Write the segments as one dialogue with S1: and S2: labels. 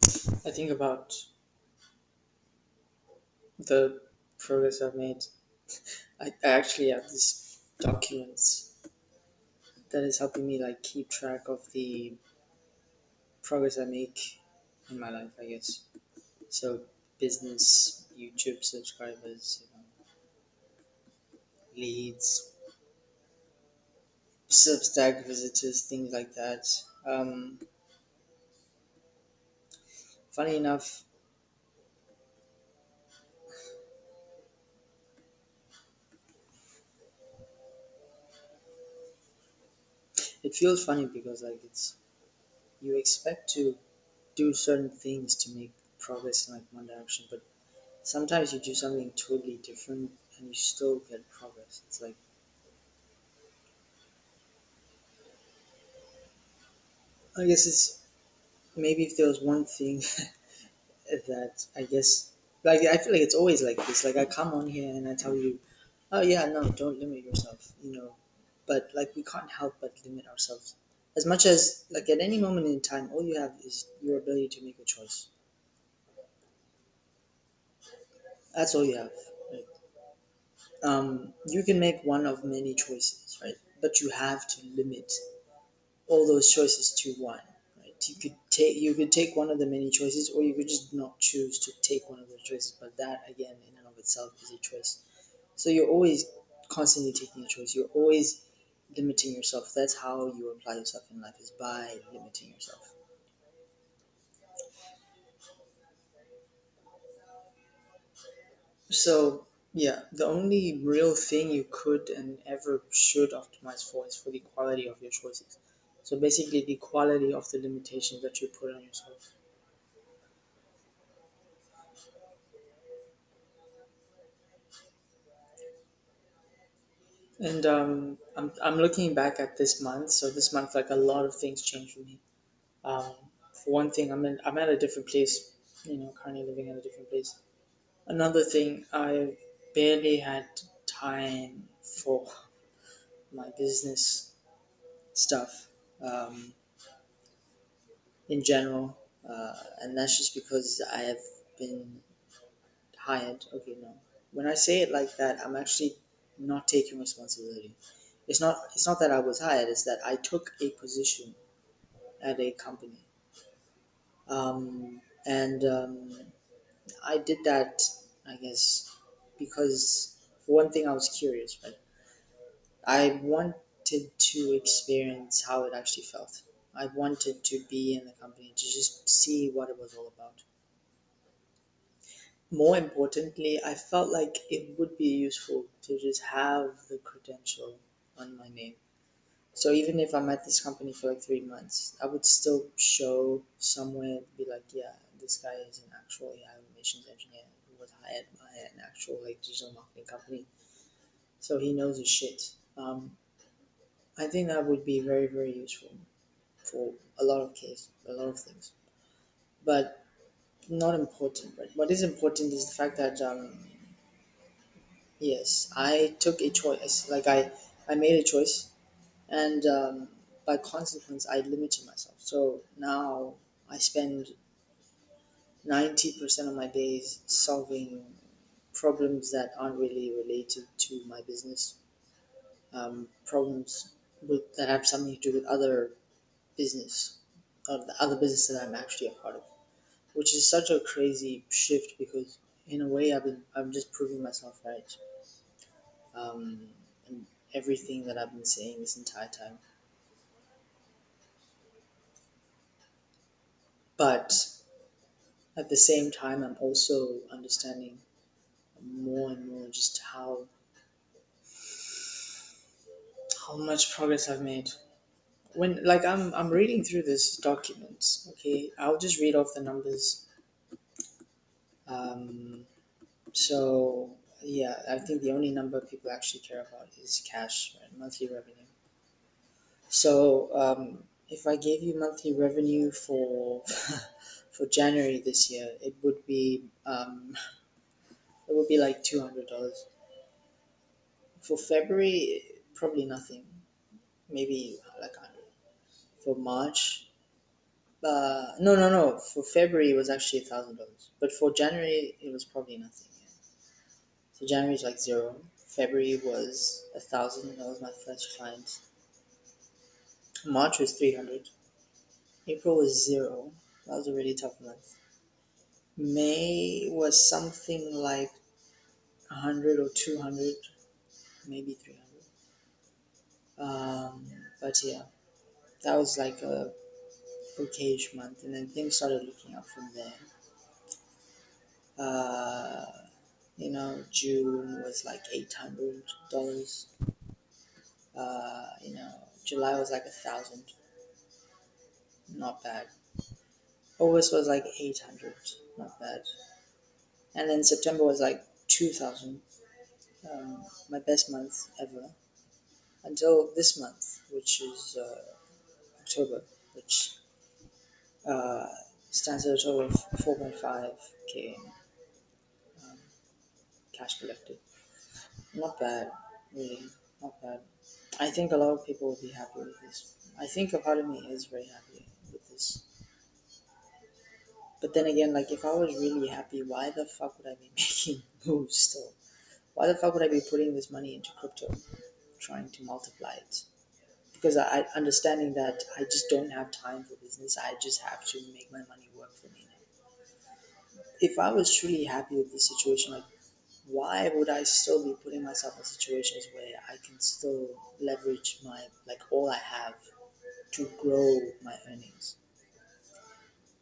S1: I think about the progress I've made. I actually have this documents that is helping me like keep track of the progress I make in my life, I guess. So business, YouTube subscribers, leads, Substack visitors, things like that. Um, Funny enough, it feels funny because like it's you expect to do certain things to make progress in like one direction, but sometimes you do something totally different and you still get progress. It's like I guess it's maybe if there was one thing that I guess like I feel like it's always like this. Like I come on here and I tell you, oh yeah, no, don't limit yourself, But like we can't help but limit ourselves. As much as like at any moment in time, all you have is your ability to make a choice. That's all you have. Right? You can make one of many choices, right? But you have to limit all those choices to one. Right? You could take one of the many choices, or you could just not choose to take one of those choices. But that again, in and of itself, is a choice. So you're always constantly taking a choice. You're always limiting yourself. That's how you apply yourself in life is by limiting yourself. So yeah, the only real thing you could and ever should optimize for is for the quality of your choices. So basically, the quality of the limitations that you put on yourself. And I'm looking back at this month. So this month, like a lot of things changed for me. Um, for one thing, I'm at a different place. Currently living at a different place. Another thing, I barely had time for my business stuff in general, and that's just because I have been hired. Okay, no. When I say it like that, I'm actually not taking responsibility. It's not that I was hired. It's that I took a position at a company, and I did that. I guess because for one thing, I was curious, right? I wanted to experience how it actually felt. I wanted to be in the company to just see what it was all about. More importantly, I felt like it would be useful to just have the credential on my name. So even if I'm at this company for like 3 months, I would still show somewhere, be like, yeah, this guy is an actual AI automations engineer who was hired by an actual like digital marketing company. So he knows his shit. I think that would be very, very useful for a lot of things. But not important. But what is important is the fact that yes, I took a choice. Like I made a choice, and by consequence, I limited myself. So now I spend 90% of my days solving problems that aren't really related to my business. Problems that have something to do with other business, or the other business that I'm actually a part of, which is such a crazy shift because in a way I'm just proving myself right, and everything that I've been saying this entire time. But at the same time, I'm also understanding more and more just how much progress I've made. When like I'm reading through this document, okay, I'll just read off the numbers. Um, so yeah, I think the only number people actually care about is cash, right? Monthly revenue. So if I gave you monthly revenue for for January this year, it would be like $200. For February, probably nothing. Maybe like 100. For March, No. For February, it was actually $1,000, but for January, it was probably nothing. Yeah. So January is like zero. February was 1,000. That was my first client. March was 300. April was zero. That was a really tough month. May was something like 100 or 200, maybe 300. But yeah, that was like a okayish month, and then things started looking up from there. Uh, June was like $800. July was like 1,000, not bad. August was like 800, not bad. And then September was like 2,000, my best month ever. Until this month, which is October, which uh, stands at a total of 4.5K um, cash collected. Not bad, really, not bad. I think a lot of people will be happy with this. I think a part of me is very happy with this. But then again, like if I was really happy, why the fuck would I be making moves still? Why the fuck would I be putting this money into crypto, trying to multiply it? Because I understanding that I just don't have time for business. I just have to make my money work for me now. If I was truly happy with the situation, like why would I still be putting myself in situations where I can still leverage my like all I have to grow my earnings?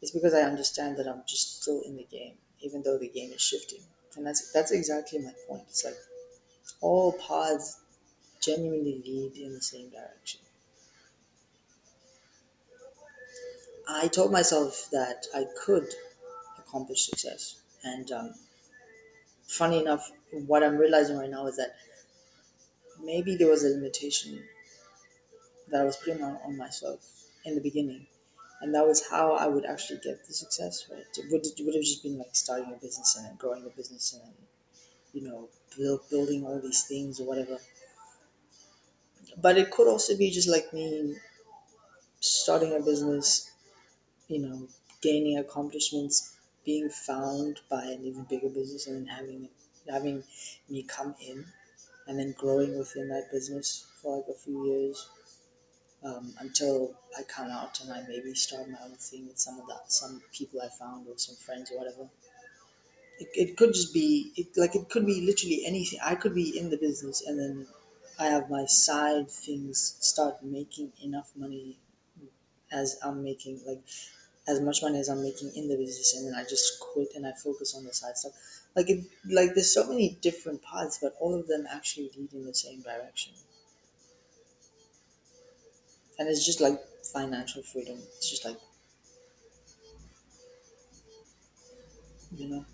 S1: It's because I understand that I'm just still in the game, even though the game is shifting. And that's exactly my point. It's like all paths genuinely lead in the same direction. I told myself that I could accomplish success. And funny enough, what I'm realizing right now is that maybe there was a limitation that I was putting on myself in the beginning. And that was how I would actually get the success, right? It would have just been like starting a business and then growing the business and then, building all these things or whatever. But it could also be just like me starting a business, gaining accomplishments, being found by an even bigger business, and then having me come in, and then growing within that business for like a few years, until I come out and I maybe start my own thing with some people I found or some friends or whatever. It could just be it could be literally anything. I could be in the business and then I have my side things start making enough money as I'm making like as much money as I'm making in the business, and then I just quit and I focus on the side stuff. There's so many different paths, but all of them actually lead in the same direction. And it's just like financial freedom. It's just like, you know,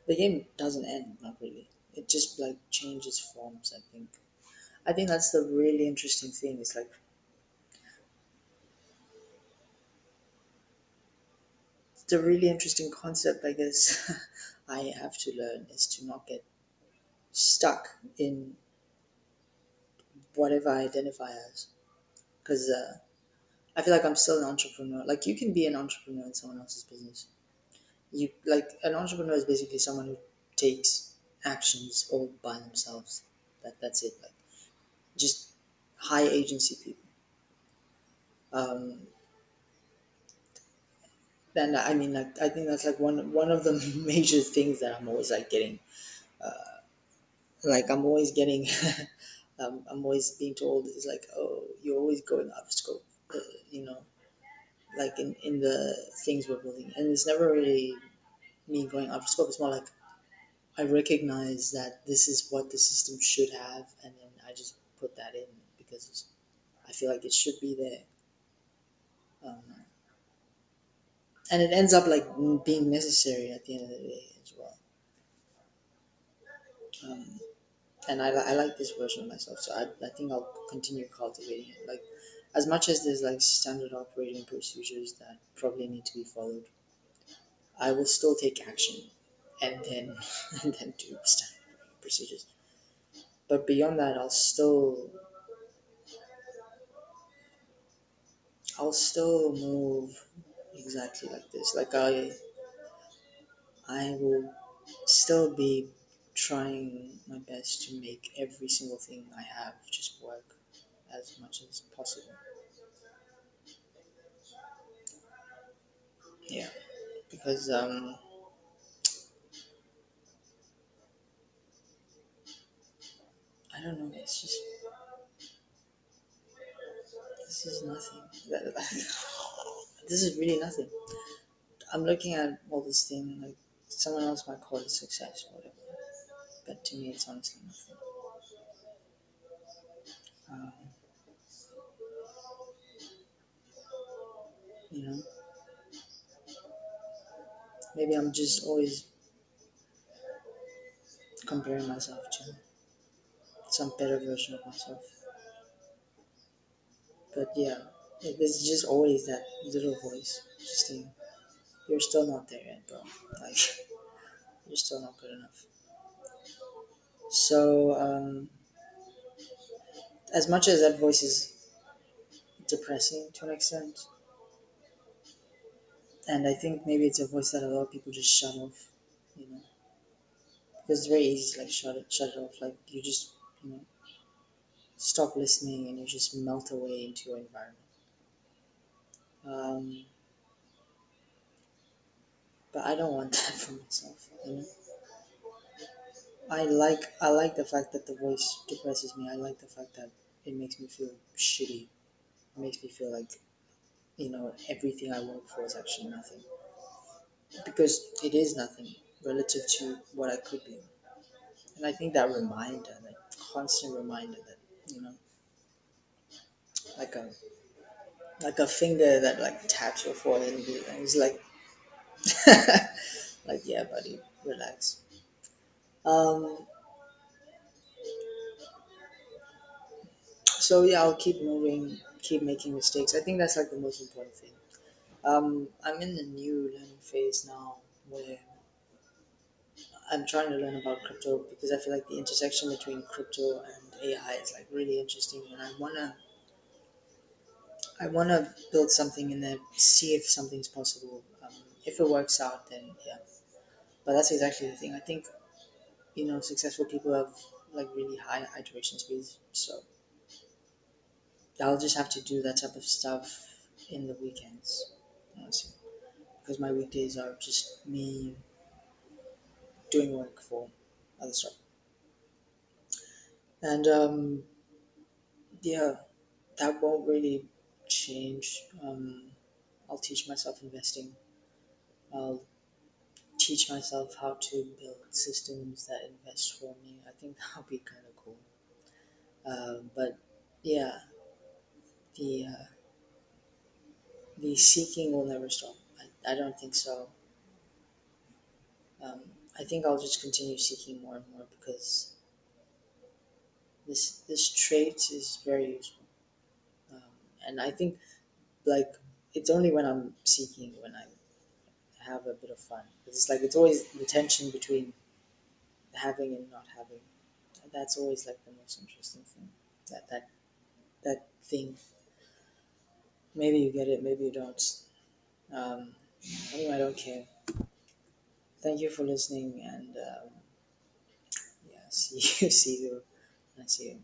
S1: the game doesn't end, not really. It just like changes forms, I think. I think that's the really interesting thing. It's like the really interesting concept, I guess, I have to learn is to not get stuck in whatever I identify as. Because I feel like I'm still an entrepreneur. Like you can be an entrepreneur in someone else's business. You like an entrepreneur is basically someone who takes actions all by themselves. That's it. Like just high agency people. Um, and I mean, like I think that's like one of the major things that I'm always like getting. Like I'm always getting. I'm always being told is like, oh, you're always going out of scope. You know, like in the things we're building, and it's never really me going out of scope. It's more like I recognize that this is what the system should have, and then I just put that in because I feel like it should be there. Um, and it ends up like being necessary at the end of the day as well. Um, and I like this version of myself, so I think I'll continue cultivating it. Like, as much as there's like standard operating procedures that probably need to be followed, I will still take action and then and then do standard operating procedures. But beyond that, I'll still I'll still move exactly like this. Like I will still be trying my best to make every single thing I have just work as much as possible. Yeah, because I don't know. It's just this is nothing. This is really nothing. I'm looking at all this thing like someone else might call it success or whatever, but to me it's honestly nothing. Um, you know, maybe I'm just always comparing myself to some better version of myself. But yeah, there's just always that little voice just saying, "You're still not there yet, bro. Like, you're still not good enough." So, as much as that voice is depressing to an extent, and I think maybe it's a voice that a lot of people just shut off, you know, because it's very easy to like shut it off. Like you just, you know, stop listening and you just melt away into your environment. Um, but I don't want that for myself. You know, I like the fact that the voice depresses me. I like the fact that it makes me feel shitty. It makes me feel like everything I work for is actually nothing because it is nothing relative to what I could be. And I think that reminder, that constant reminder that you know, like a finger that like taps your forehead and it's like, like yeah, buddy, relax. Um, so yeah, I'll keep moving, keep making mistakes. I think that's like the most important thing. I'm in the new learning phase now where I'm trying to learn about crypto because I feel like the intersection between crypto and AI is like really interesting, and I wanna build something in there, see if something's possible. If it works out, then yeah. But that's exactly the thing. I think successful people have like really high iteration speeds, so I'll just have to do that type of stuff in the weekends, honestly, because my weekdays are just me doing work for other stuff. And yeah, that won't really change. I'll teach myself investing. I'll teach myself how to build systems that invest for me. I think that'll be kind of cool. But yeah, the seeking will never stop. I don't think so. Um, I think I'll just continue seeking more and more because this trait is very useful. Um, and I think like it's only when I'm seeking when I have a bit of fun. It's like it's always the tension between having and not having. That's always like the most interesting thing. That thing. Maybe you get it, maybe you don't. Um, anyway, I don't care. Thank you for listening, and yeah, see you, see you, and see you.